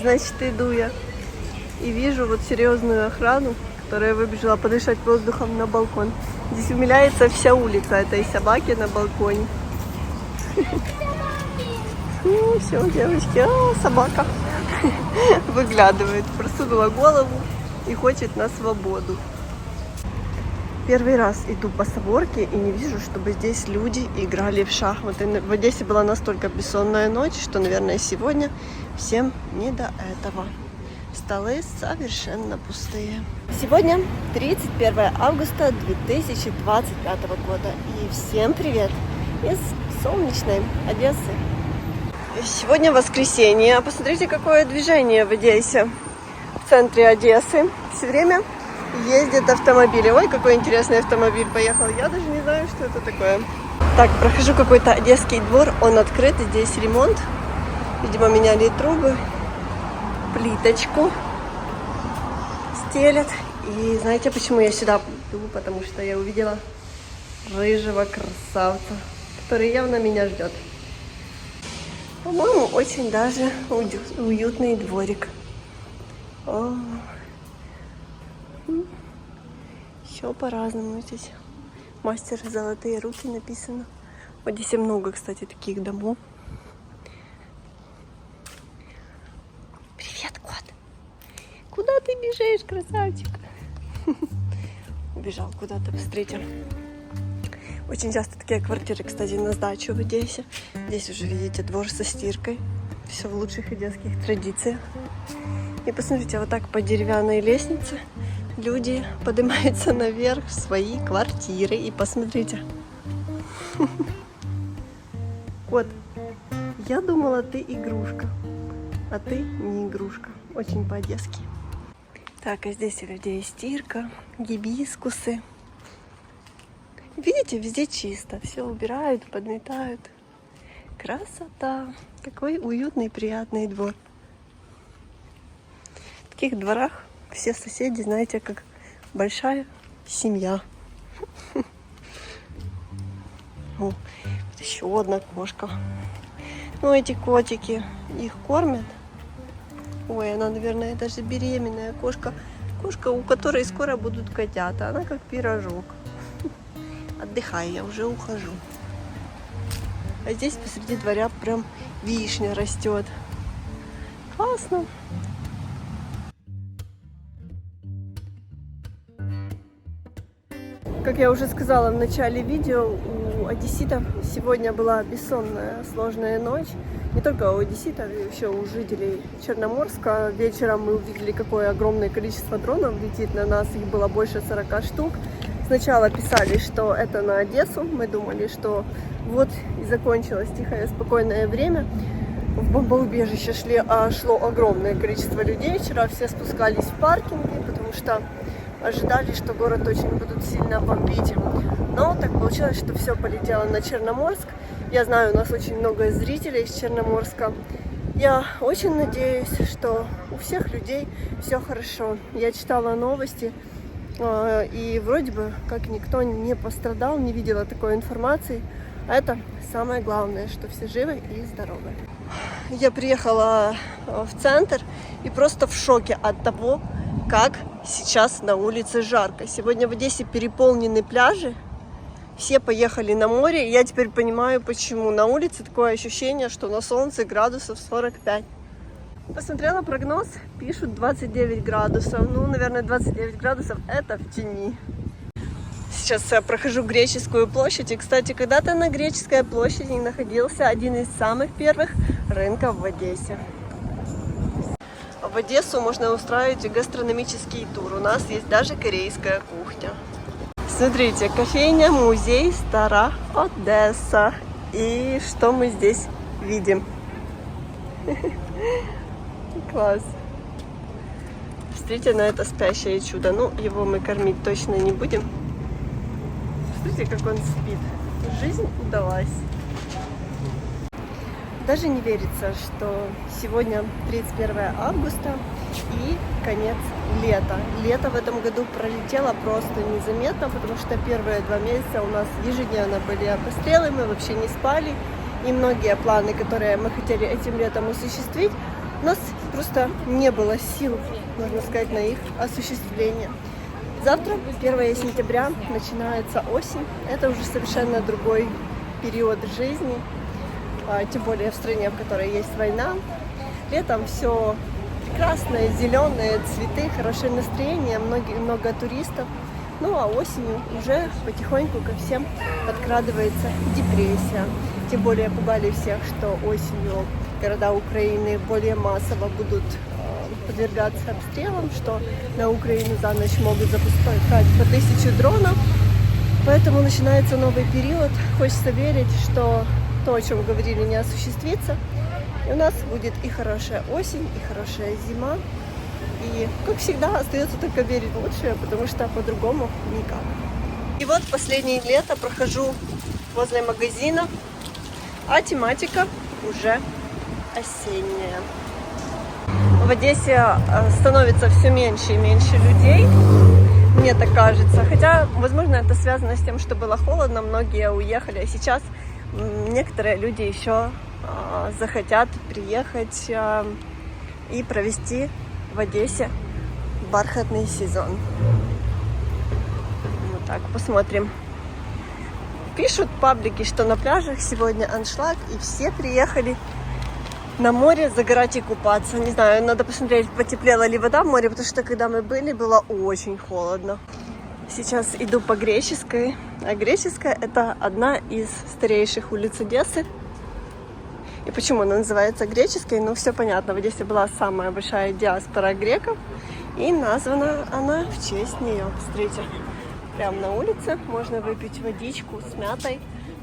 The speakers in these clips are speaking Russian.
Значит, иду я и вижу вот серьезную охрану, которая выбежала подышать воздухом на балкон. Здесь умиляется вся улица этой собаки на балконе. Ну, все, девочки, собака выглядывает, просунула голову и хочет на свободу. Первый раз иду по Саворке и не вижу, чтобы здесь люди играли в шахматы. В Одессе была настолько бессонная ночь, что, наверное, сегодня всем не до этого. Столы совершенно пустые. Сегодня 31 августа 2025 года. И всем привет из солнечной Одессы. Сегодня воскресенье. Посмотрите, какое движение в Одессе. В центре Одессы. Все время ездят автомобили. Ой, какой интересный автомобиль поехал. Я даже не знаю, что это такое. Так, прохожу какой-то одесский двор. Он открыт. Здесь ремонт. Видимо, меняли трубы. Плиточку стелят. И знаете, почему я сюда иду? Потому что я увидела рыжего красавца, который явно меня ждет. По-моему, очень даже уютный дворик. О, все по-разному здесь. Мастер золотые руки написано. В Одессе много, кстати, таких домов. Привет, кот. Куда ты бежишь, красавчик? Убежал куда-то, посмотрите. Очень часто такие квартиры, кстати, на сдачу в Одессе. Здесь уже видите двор со стиркой. Все в лучших одесских традициях. И посмотрите, вот так по деревянной лестнице люди поднимаются наверх в свои квартиры. И посмотрите. Кот, я думала, ты игрушка. А ты не игрушка. Очень по-одесски. Так, а здесь у людей стирка, гибискусы. Видите, везде чисто. Все убирают, подметают. Красота. Какой уютный, приятный двор. В таких дворах все соседи, знаете, как большая семья. Вот еще одна кошка. Ну, эти котики, их кормят. Ой, она, наверное, даже беременная кошка. Кошка, у которой скоро будут котята. Она как пирожок. Отдыхай, я уже ухожу. А здесь посреди дворя прям вишня растет. Классно. Как я уже сказала в начале видео, у одесситов сегодня была бессонная, сложная ночь. Не только у одесситов, еще у жителей Черноморска. Вечером мы увидели, какое огромное количество дронов летит на нас. Их было больше 40 штук. Сначала писали, что это на Одессу. Мы думали, что вот и закончилось тихое, спокойное время. В бомбоубежище шло огромное количество людей. Вчера все спускались в паркинги, потому что ожидали, что город очень будут сильно бомбить. Но так получилось, что все полетело на Черноморск. Я знаю, у нас очень много зрителей из Черноморска. Я очень надеюсь, что у всех людей все хорошо. Я читала новости, и вроде бы как никто не пострадал, не видела такой информации. А это самое главное, что все живы и здоровы. Я приехала в центр и просто в шоке от того, как сейчас на улице жарко. Сегодня в Одессе переполнены пляжи. Все поехали на море. И я теперь понимаю, почему на улице такое ощущение, что на солнце градусов 45. Посмотрела прогноз, пишут 29 градусов. Ну, наверное, 29 градусов это в тени. Сейчас я прохожу Греческую площадь. И, кстати, когда-то на Греческой площади находился один из самых первых рынков в Одессе. В Одессу можно устраивать гастрономический тур. У нас есть даже корейская кухня. Смотрите, кофейня-музей Стара Одесса. И что мы здесь видим? Класс. Смотрите на это спящее чудо. Ну, его мы кормить точно не будем. Смотрите, как он спит. Жизнь удалась. Даже не верится, что сегодня 31 августа и конец лета. Лето в этом году пролетело просто незаметно, потому что первые 2 месяца у нас ежедневно были обстрелы, мы вообще не спали. И многие планы, которые мы хотели этим летом осуществить, У нас просто не было сил, можно сказать, на их осуществление. Завтра, 1 сентября, начинается осень. Это уже совершенно другой период жизни, тем более в стране, в которой есть война. Летом все прекрасное, зеленые цветы, хорошее настроение, много туристов. Ну а осенью уже потихоньку ко всем подкрадывается депрессия. Тем более пугали всех, что осенью города Украины более массово будут подвергаться обстрелам, что на Украину за ночь могут запускать по 1000 дронов. Поэтому начинается новый период. Хочется верить, что то, о чем говорили, не осуществится. И у нас будет и хорошая осень, и хорошая зима. И, как всегда, остается только верить в лучшее, потому что по-другому никак. И вот последнее лето прохожу возле магазина, а тематика уже осенняя. В Одессе становится все меньше и меньше людей, мне так кажется. Хотя, возможно, это связано с тем, что было холодно, многие уехали, а сейчас некоторые люди еще захотят приехать и провести в Одессе бархатный сезон. Вот так, посмотрим. Пишут паблики, что на пляжах сегодня аншлаг, и все приехали на море загорать и купаться. Не знаю, надо посмотреть, потеплела ли вода в море, потому что когда мы были, было очень холодно. Сейчас иду по Греческой. А Греческая — это одна из старейших улиц Одессы. И почему она называется Греческой? Ну, все понятно. В Одессе была самая большая диаспора греков. И названа она в честь нее. Смотрите, прямо на улице можно выпить водичку с мятой,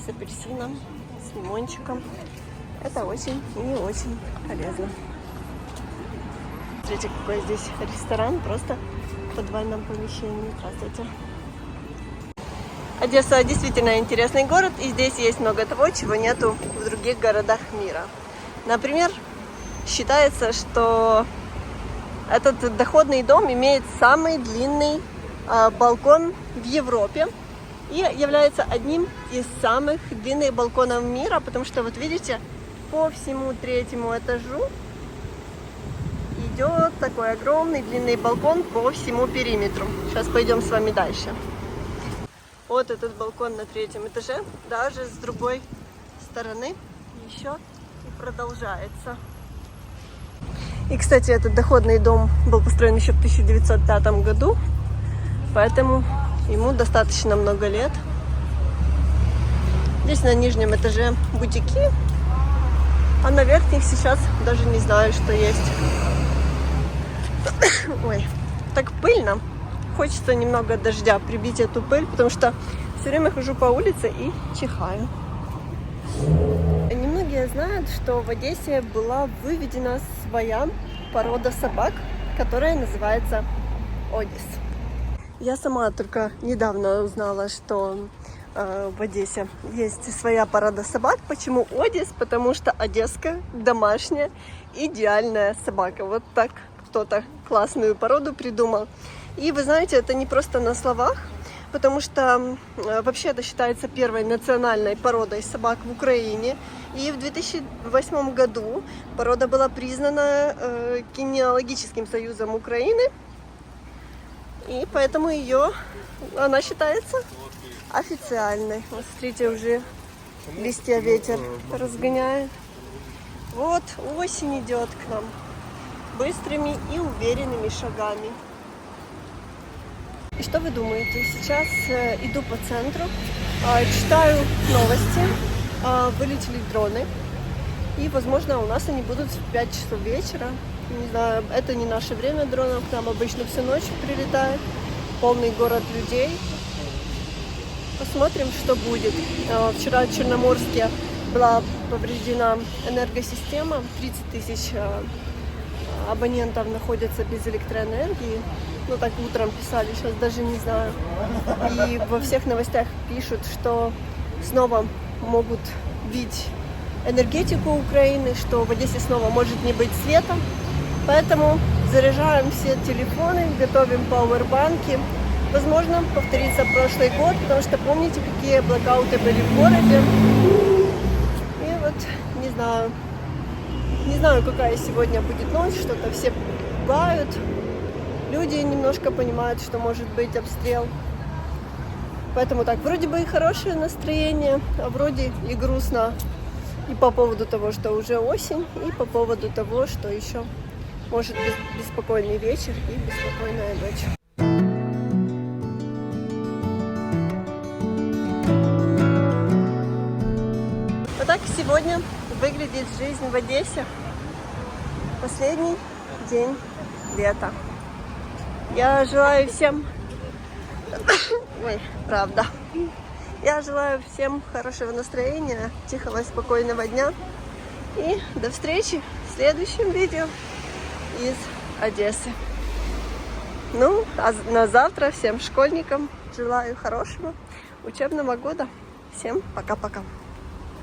с апельсином, с лимончиком. Это очень и очень полезно. Смотрите, какой здесь ресторан, просто в подвальном помещении. Здравствуйте. Одесса действительно интересный город, и здесь есть много того, чего нету в других городах мира. Например, считается, что этот доходный дом имеет самый длинный балкон в Европе и является одним из самых длинных балконов мира, потому что, вот видите, по всему 3-му этажу идет такой огромный длинный балкон по всему периметру. Сейчас пойдем с вами дальше. Вот этот балкон на 3-м этаже, даже с другой стороны еще и продолжается. И, кстати, этот доходный дом был построен еще в 1905 году, поэтому ему достаточно много лет. Здесь на нижнем этаже бутики, а на верхних сейчас даже не знаю, что есть. Ой, так пыльно. Хочется немного дождя, прибить эту пыль, потому что все время хожу по улице и чихаю. Немногие знают, что в Одессе была выведена своя порода собак, которая называется Одис. Я сама только недавно узнала, что в Одессе есть своя порода собак. Почему Одис? Потому что одесская, домашняя, идеальная собака. Вот так кто-то классную породу придумал. И вы знаете, это не просто на словах, потому что вообще это считается первой национальной породой собак в Украине. И в 2008 году порода была признана кинеологическим союзом Украины. И поэтому она считается официальной. Вот смотрите, уже листья ветер разгоняет. Вот осень идет к нам быстрыми и уверенными шагами. И что вы думаете? Сейчас иду по центру, читаю новости, вылетели дроны. И, возможно, у нас они будут в 5 часов вечера. Не знаю, это не наше время дронов, к нам обычно всю ночь прилетает. Полный город людей. Посмотрим, что будет. Вчера в Черноморске была повреждена энергосистема. 30 тысяч абонентов находятся без электроэнергии. Ну, так утром писали, сейчас даже не знаю. И во всех новостях пишут, что снова могут бить энергетику Украины, что в Одессе снова может не быть света. Поэтому заряжаем все телефоны, готовим пауэрбанки. Возможно, повторится прошлый год, потому что помните, какие блэкауты были в городе. И вот, не знаю, Не знаю, какая сегодня будет ночь, что-то все пугают. Люди немножко понимают, что может быть обстрел. Поэтому так, вроде бы и хорошее настроение, а вроде и грустно. И по поводу того, что уже осень, и по поводу того, что еще может быть беспокойный вечер и беспокойная ночь. Вот так сегодня выглядит жизнь в Одессе. Последний день лета. Я желаю всем... Ой, правда. Я желаю всем хорошего настроения, тихого, спокойного дня. И до встречи в следующем видео из Одессы. Ну, а на завтра всем школьникам желаю хорошего учебного года. Всем пока-пока.